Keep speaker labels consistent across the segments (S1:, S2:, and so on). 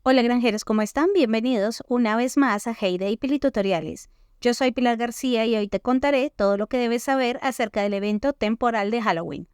S1: Hola granjeros, ¿cómo están? Bienvenidos una vez más a Heyday Pili Tutoriales. Yo soy Pilar García y hoy te contaré todo lo que debes saber acerca del evento temporal de Halloween.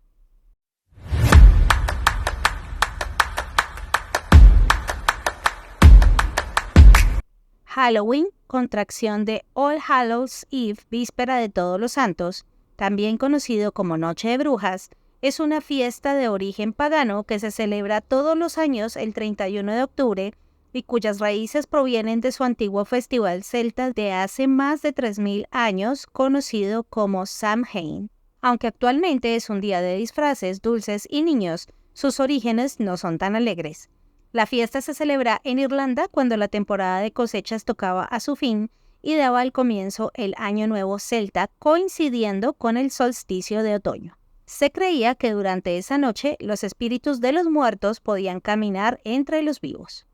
S1: Halloween, contracción de All Hallows Eve, víspera de Todos los Santos, también conocido como Noche de Brujas, es una fiesta de origen pagano que se celebra todos los años el 31 de octubre y cuyas raíces provienen de su antiguo festival celta de hace más de 3000 años, conocido como Samhain. Aunque actualmente es un día de disfraces, dulces y niños, sus orígenes no son tan alegres. La fiesta se celebra en Irlanda cuando la temporada de cosechas tocaba a su fin y daba al comienzo el Año Nuevo Celta, coincidiendo con el solsticio de otoño. Se creía que durante esa noche los espíritus de los muertos podían caminar entre los vivos.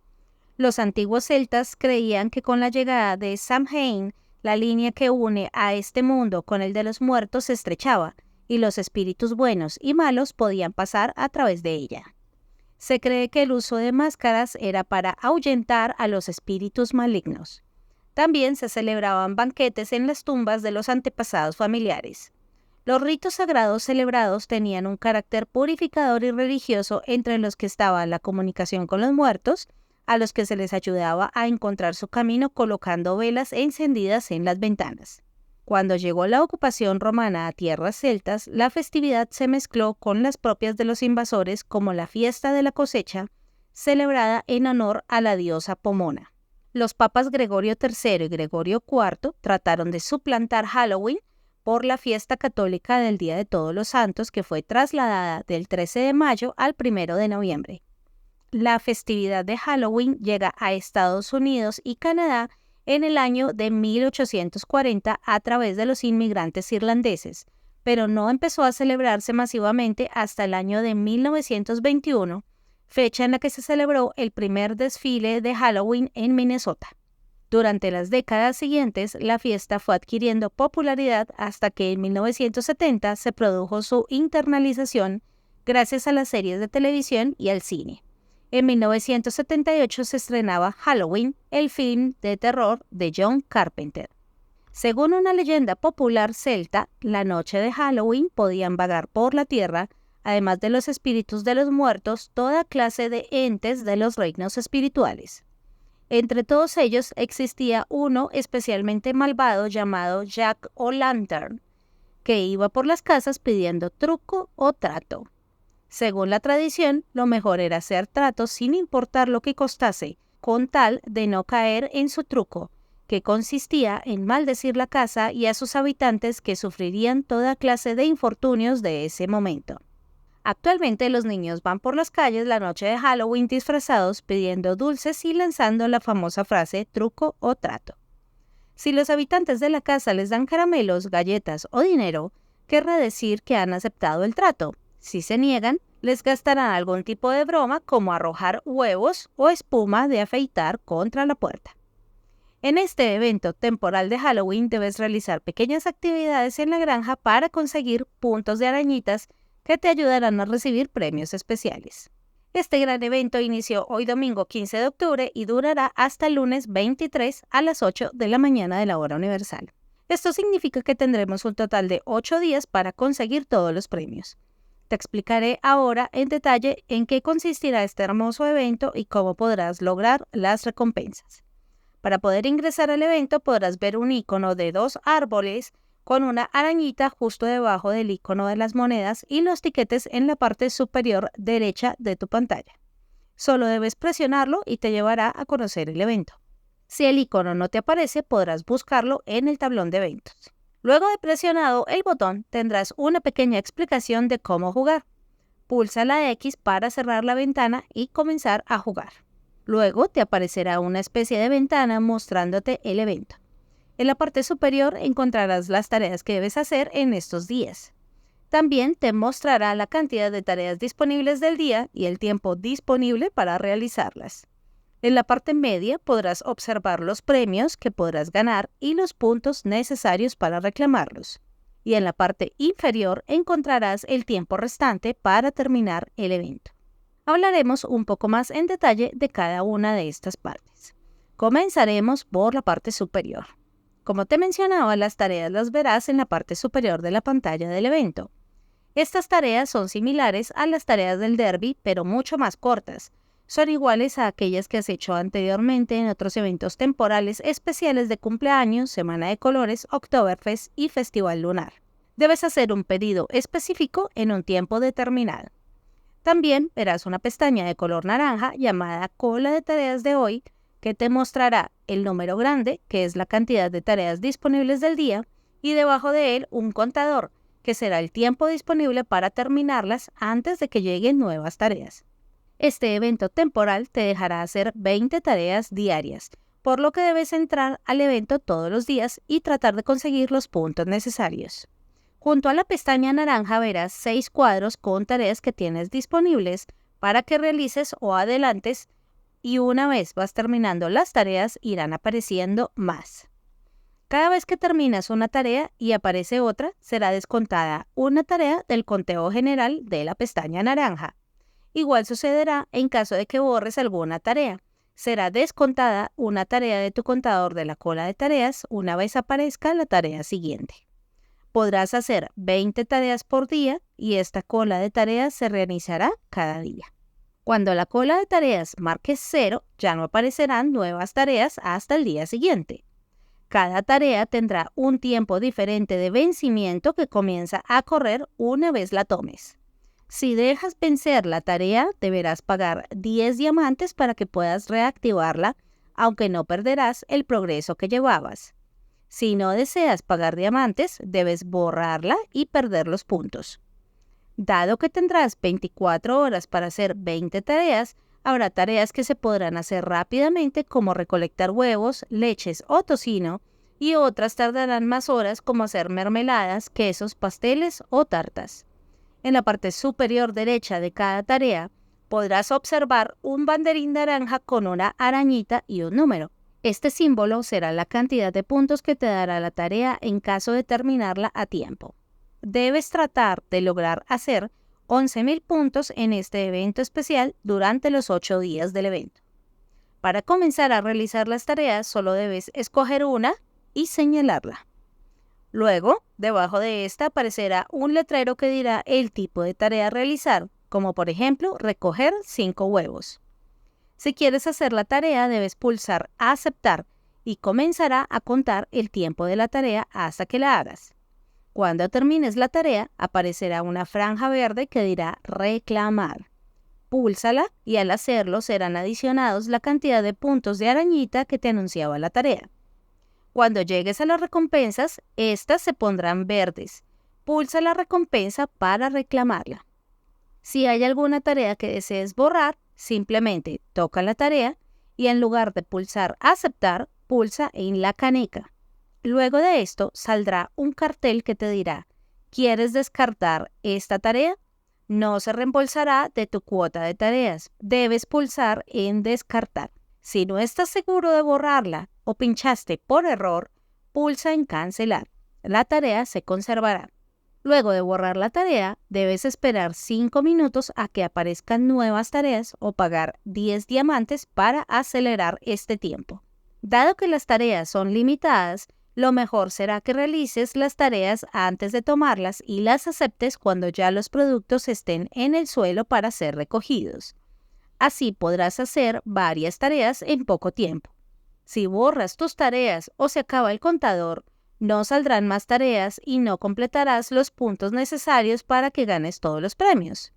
S1: Los antiguos celtas creían que con la llegada de Samhain, la línea que une a este mundo con el de los muertos se estrechaba, y los espíritus buenos y malos podían pasar a través de ella. Se cree que el uso de máscaras era para ahuyentar a los espíritus malignos. También se celebraban banquetes en las tumbas de los antepasados familiares. Los ritos sagrados celebrados tenían un carácter purificador y religioso, entre los que estaba la comunicación con los muertos, a los que se les ayudaba a encontrar su camino colocando velas encendidas en las ventanas. Cuando llegó la ocupación romana a tierras celtas, la festividad se mezcló con las propias de los invasores, como la fiesta de la cosecha, celebrada en honor a la diosa Pomona. Los papas Gregorio III y Gregorio IV trataron de suplantar Halloween por la fiesta católica del Día de Todos los Santos, que fue trasladada del 13 de mayo al 1 de noviembre. La festividad de Halloween llega a Estados Unidos y Canadá en el año de 1840 a través de los inmigrantes irlandeses, pero no empezó a celebrarse masivamente hasta el año de 1921, fecha en la que se celebró el primer desfile de Halloween en Minnesota. Durante las décadas siguientes, la fiesta fue adquiriendo popularidad hasta que en 1970 se produjo su internalización gracias a las series de televisión y al cine. En 1978 se estrenaba Halloween, el film de terror de John Carpenter. Según una leyenda popular celta, la noche de Halloween podían vagar por la tierra, además de los espíritus de los muertos, toda clase de entes de los reinos espirituales. Entre todos ellos existía uno especialmente malvado llamado Jack O'Lantern, que iba por las casas pidiendo truco o trato. Según la tradición, lo mejor era hacer tratos sin importar lo que costase, con tal de no caer en su truco, que consistía en maldecir la casa y a sus habitantes, que sufrirían toda clase de infortunios de ese momento. Actualmente los niños van por las calles la noche de Halloween disfrazados, pidiendo dulces y lanzando la famosa frase truco o trato. Si los habitantes de la casa les dan caramelos, galletas o dinero, querrá decir que han aceptado el trato. Si se niegan, les gastarán algún tipo de broma, como arrojar huevos o espuma de afeitar contra la puerta. En este evento temporal de Halloween debes realizar pequeñas actividades en la granja para conseguir puntos de arañitas que te ayudarán a recibir premios especiales. Este gran evento inició hoy domingo 15 de octubre y durará hasta el lunes 23 a las 8 de la mañana de la hora universal. Esto significa que tendremos un total de 8 días para conseguir todos los premios. Te explicaré ahora en detalle en qué consistirá este hermoso evento y cómo podrás lograr las recompensas. Para poder ingresar al evento podrás ver un icono de 2 árboles con una arañita justo debajo del icono de las monedas y los tiquetes en la parte superior derecha de tu pantalla. Solo debes presionarlo y te llevará a conocer el evento. Si el icono no te aparece, podrás buscarlo en el tablón de eventos. Luego de presionado el botón, tendrás una pequeña explicación de cómo jugar. Pulsa la X para cerrar la ventana y comenzar a jugar. Luego te aparecerá una especie de ventana mostrándote el evento. En la parte superior encontrarás las tareas que debes hacer en estos días. También te mostrará la cantidad de tareas disponibles del día y el tiempo disponible para realizarlas. En la parte media podrás observar los premios que podrás ganar y los puntos necesarios para reclamarlos. Y en la parte inferior encontrarás el tiempo restante para terminar el evento. Hablaremos un poco más en detalle de cada una de estas partes. Comenzaremos por la parte superior. Como te mencionaba, las tareas las verás en la parte superior de la pantalla del evento. Estas tareas son similares a las tareas del Derby, pero mucho más cortas. Son iguales a aquellas que has hecho anteriormente en otros eventos temporales especiales de cumpleaños, Semana de Colores, Oktoberfest y Festival Lunar. Debes hacer un pedido específico en un tiempo determinado. También verás una pestaña de color naranja llamada Cola de tareas de hoy, que te mostrará el número grande, que es la cantidad de tareas disponibles del día, y debajo de él un contador, que será el tiempo disponible para terminarlas antes de que lleguen nuevas tareas. Este evento temporal te dejará hacer 20 tareas diarias, por lo que debes entrar al evento todos los días y tratar de conseguir los puntos necesarios. Junto a la pestaña naranja verás 6 cuadros con tareas que tienes disponibles para que realices o adelantes, y una vez vas terminando las tareas irán apareciendo más. Cada vez que terminas una tarea y aparece otra, será descontada una tarea del conteo general de la pestaña naranja. Igual sucederá en caso de que borres alguna tarea. Será descontada una tarea de tu contador de la cola de tareas una vez aparezca la tarea siguiente. Podrás hacer 20 tareas por día y esta cola de tareas se realizará cada día. Cuando la cola de tareas marque 0, ya no aparecerán nuevas tareas hasta el día siguiente. Cada tarea tendrá un tiempo diferente de vencimiento que comienza a correr una vez la tomes. Si dejas vencer la tarea, deberás pagar 10 diamantes para que puedas reactivarla, aunque no perderás el progreso que llevabas. Si no deseas pagar diamantes, debes borrarla y perder los puntos. Dado que tendrás 24 horas para hacer 20 tareas, habrá tareas que se podrán hacer rápidamente como recolectar huevos, leches o tocino, y otras tardarán más horas como hacer mermeladas, quesos, pasteles o tartas. En la parte superior derecha de cada tarea podrás observar un banderín naranja con una arañita y un número. Este símbolo será la cantidad de puntos que te dará la tarea en caso de terminarla a tiempo. Debes tratar de lograr hacer 11.000 puntos en este evento especial durante los 8 días del evento. Para comenzar a realizar las tareas, solo debes escoger una y señalarla. Luego, debajo de esta aparecerá un letrero que dirá el tipo de tarea a realizar, como por ejemplo, recoger 5 huevos. Si quieres hacer la tarea, debes pulsar Aceptar y comenzará a contar el tiempo de la tarea hasta que la hagas. Cuando termines la tarea, aparecerá una franja verde que dirá Reclamar. Púlsala y al hacerlo serán adicionados la cantidad de puntos de arañita que te anunciaba la tarea. Cuando llegues a las recompensas, estas se pondrán verdes. Pulsa la recompensa para reclamarla. Si hay alguna tarea que desees borrar, simplemente toca la tarea y en lugar de pulsar Aceptar, pulsa en la caneca. Luego de esto saldrá un cartel que te dirá ¿quieres descartar esta tarea? No se reembolsará de tu cuota de tareas. Debes pulsar en Descartar. Si no estás seguro de borrarla o pinchaste por error, pulsa en Cancelar. La tarea se conservará. Luego de borrar la tarea, debes esperar 5 minutos a que aparezcan nuevas tareas o pagar 10 diamantes para acelerar este tiempo. Dado que las tareas son limitadas, lo mejor será que realices las tareas antes de tomarlas y las aceptes cuando ya los productos estén en el suelo para ser recogidos. Así podrás hacer varias tareas en poco tiempo. Si borras tus tareas o se acaba el contador, no saldrán más tareas y no completarás los puntos necesarios para que ganes todos los premios.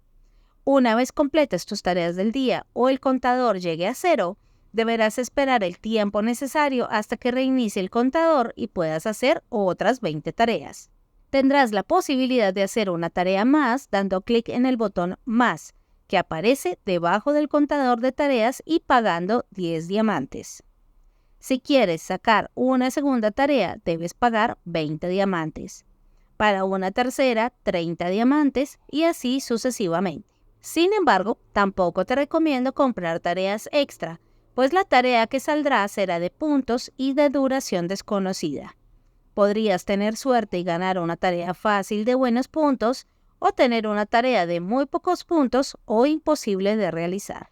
S1: Una vez completes tus tareas del día o el contador llegue a 0, deberás esperar el tiempo necesario hasta que reinicie el contador y puedas hacer otras 20 tareas. Tendrás la posibilidad de hacer una tarea más dando clic en el botón Más, que aparece debajo del contador de tareas y pagando 10 diamantes. Si quieres sacar una segunda tarea, debes pagar 20 diamantes. Para una tercera, 30 diamantes y así sucesivamente. Sin embargo, tampoco te recomiendo comprar tareas extra, pues la tarea que saldrá será de puntos y de duración desconocida. Podrías tener suerte y ganar una tarea fácil de buenos puntos, o tener una tarea de muy pocos puntos o imposible de realizar.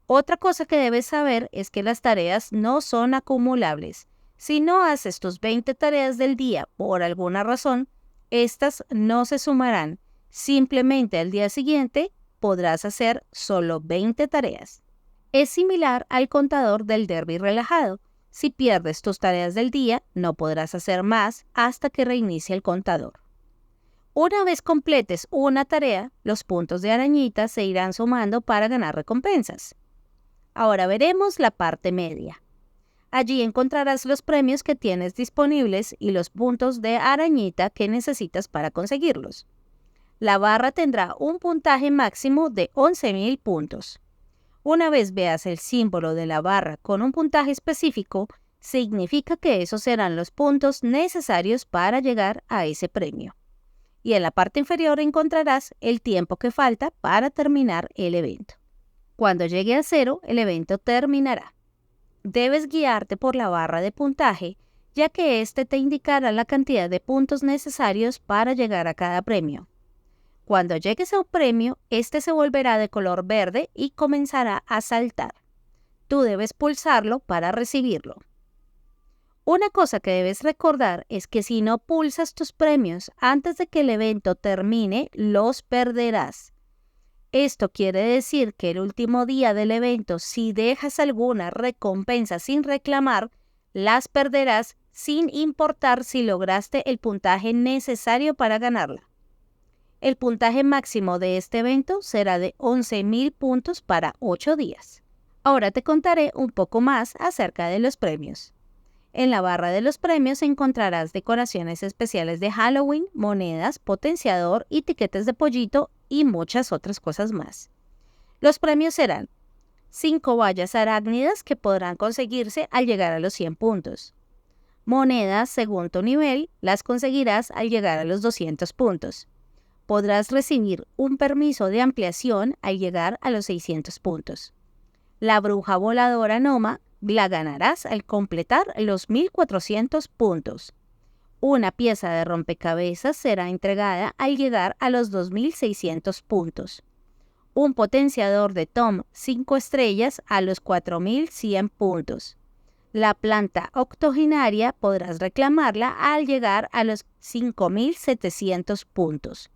S1: Otra cosa que debes saber es que las tareas no son acumulables. Si no haces tus 20 tareas del día por alguna razón, estas no se sumarán. Simplemente al día siguiente podrás hacer solo 20 tareas. Es similar al contador del derby relajado. Si pierdes tus tareas del día, no podrás hacer más hasta que reinicie el contador. Una vez completes una tarea, los puntos de arañita se irán sumando para ganar recompensas. Ahora veremos la parte media. Allí encontrarás los premios que tienes disponibles y los puntos de arañita que necesitas para conseguirlos. La barra tendrá un puntaje máximo de 11,000 puntos. Una vez veas el símbolo de la barra con un puntaje específico, significa que esos serán los puntos necesarios para llegar a ese premio. Y en la parte inferior encontrarás el tiempo que falta para terminar el evento. Cuando llegue a 0, el evento terminará. Debes guiarte por la barra de puntaje, ya que este te indicará la cantidad de puntos necesarios para llegar a cada premio. Cuando llegues a un premio, este se volverá de color verde y comenzará a saltar. Tú debes pulsarlo para recibirlo. Una cosa que debes recordar es que si no pulsas tus premios antes de que el evento termine, los perderás. Esto quiere decir que el último día del evento, si dejas alguna recompensa sin reclamar, las perderás sin importar si lograste el puntaje necesario para ganarla. El puntaje máximo de este evento será de 11,000 puntos para 8 días. Ahora te contaré un poco más acerca de los premios. En la barra de los premios encontrarás decoraciones especiales de Halloween, monedas, potenciador y tiquetes de pollito y muchas otras cosas más. Los premios serán 5 vallas arácnidas que podrán conseguirse al llegar a los 100 puntos. Monedas según tu nivel las conseguirás al llegar a los 200 puntos. Podrás recibir un permiso de ampliación al llegar a los 600 puntos. La bruja voladora Noma la ganarás al completar los 1,400 puntos. Una pieza de rompecabezas será entregada al llegar a los 2,600 puntos. Un potenciador de Tom 5 estrellas a los 4,100 puntos. La planta octogenaria podrás reclamarla al llegar a los 5,700 puntos.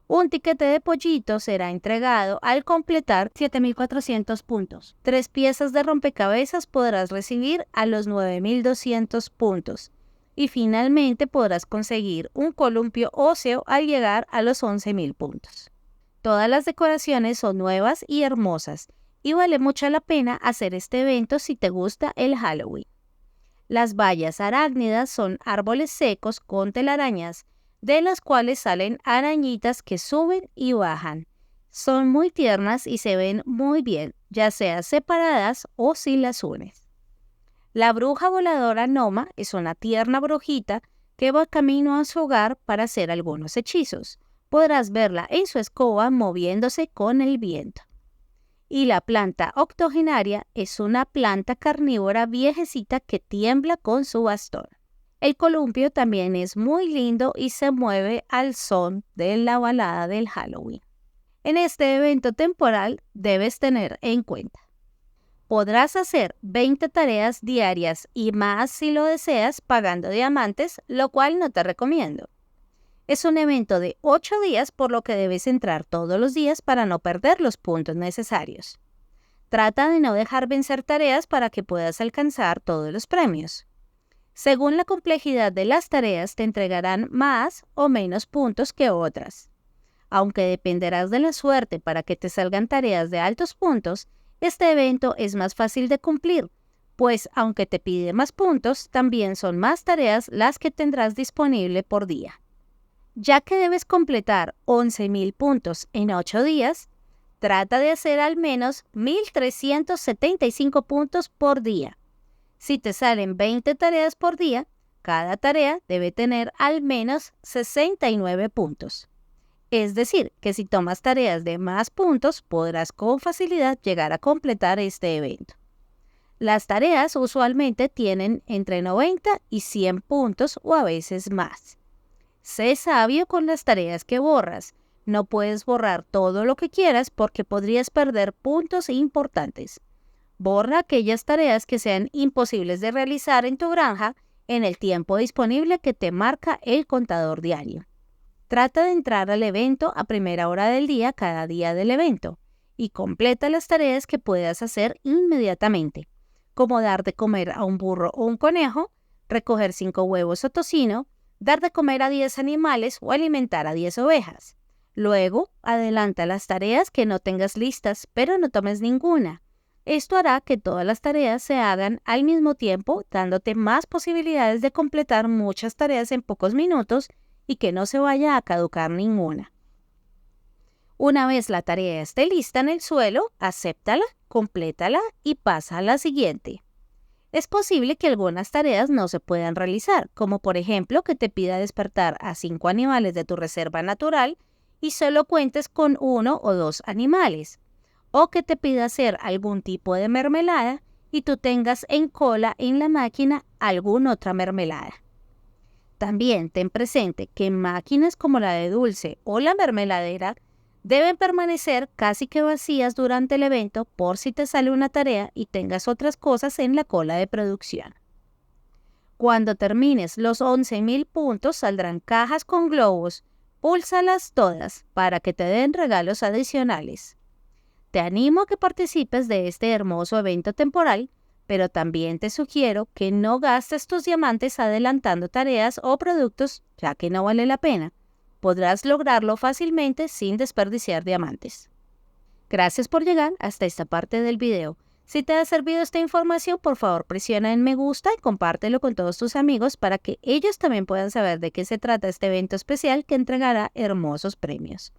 S1: Un tiquete de pollito será entregado al completar 7,400 puntos. 3 piezas de rompecabezas podrás recibir a los 9,200 puntos. Y finalmente podrás conseguir un columpio óseo al llegar a los 11,000 puntos. Todas las decoraciones son nuevas y hermosas y vale mucho la pena hacer este evento si te gusta el Halloween. Las vallas arácnidas son árboles secos con telarañas, de las cuales salen arañitas que suben y bajan. Son muy tiernas y se ven muy bien, ya sea separadas o si las unes. La bruja voladora Noma es una tierna brujita que va camino a su hogar para hacer algunos hechizos. Podrás verla en su escoba moviéndose con el viento. Y la planta octogenaria es una planta carnívora viejecita que tiembla con su bastón. El columpio también es muy lindo y se mueve al son de la balada del Halloween. En este evento temporal debes tener en cuenta: podrás hacer 20 tareas diarias y más si lo deseas pagando diamantes, lo cual no te recomiendo. Es un evento de 8 días, por lo que debes entrar todos los días para no perder los puntos necesarios. Trata de no dejar vencer tareas para que puedas alcanzar todos los premios. Según la complejidad de las tareas, te entregarán más o menos puntos que otras. Aunque dependerás de la suerte para que te salgan tareas de altos puntos, este evento es más fácil de cumplir, pues aunque te pide más puntos, también son más tareas las que tendrás disponible por día. Ya que debes completar 11,000 puntos en 8 días, trata de hacer al menos 1,375 puntos por día. Si te salen 20 tareas por día, cada tarea debe tener al menos 69 puntos. Es decir, que si tomas tareas de más puntos, podrás con facilidad llegar a completar este evento. Las tareas usualmente tienen entre 90 y 100 puntos o a veces más. Sé sabio con las tareas que borras, No puedes borrar todo lo que quieras porque podrías perder puntos importantes. Borra aquellas tareas que sean imposibles de realizar en tu granja en el tiempo disponible que te marca el contador diario. Trata de entrar al evento a primera hora del día cada día del evento y completa las tareas que puedas hacer inmediatamente, como dar de comer a un burro o un conejo, recoger 5 huevos o tocino, dar de comer a 10 animales o alimentar a 10 ovejas. Luego, adelanta las tareas que no tengas listas, pero no tomes ninguna. Esto hará que todas las tareas se hagan al mismo tiempo, dándote más posibilidades de completar muchas tareas en pocos minutos y que no se vaya a caducar ninguna. Una vez la tarea esté lista en el suelo, acéptala, complétala y pasa a la siguiente. Es posible que algunas tareas no se puedan realizar, como por ejemplo que te pida despertar a 5 animales de tu reserva natural y solo cuentes con 1 o 2 animales, o que te pida hacer algún tipo de mermelada y tú tengas en cola en la máquina alguna otra mermelada. También ten presente que máquinas como la de dulce o la mermeladera deben permanecer casi que vacías durante el evento por si te sale una tarea y tengas otras cosas en la cola de producción. Cuando termines los 11,000 puntos saldrán cajas con globos. Púlsalas todas para que te den regalos adicionales. Te animo a que participes de este hermoso evento temporal, pero también te sugiero que no gastes tus diamantes adelantando tareas o productos, ya que no vale la pena. Podrás lograrlo fácilmente sin desperdiciar diamantes. Gracias por llegar hasta esta parte del video. Si te ha servido esta información, por favor presiona en me gusta y compártelo con todos tus amigos para que ellos también puedan saber de qué se trata este evento especial que entregará hermosos premios.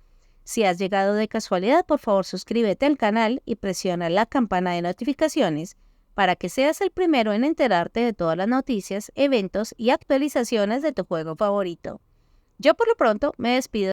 S1: Si has llegado de casualidad, por favor suscríbete al canal y presiona la campana de notificaciones para que seas el primero en enterarte de todas las noticias, eventos y actualizaciones de tu juego favorito. Yo por lo pronto me despido.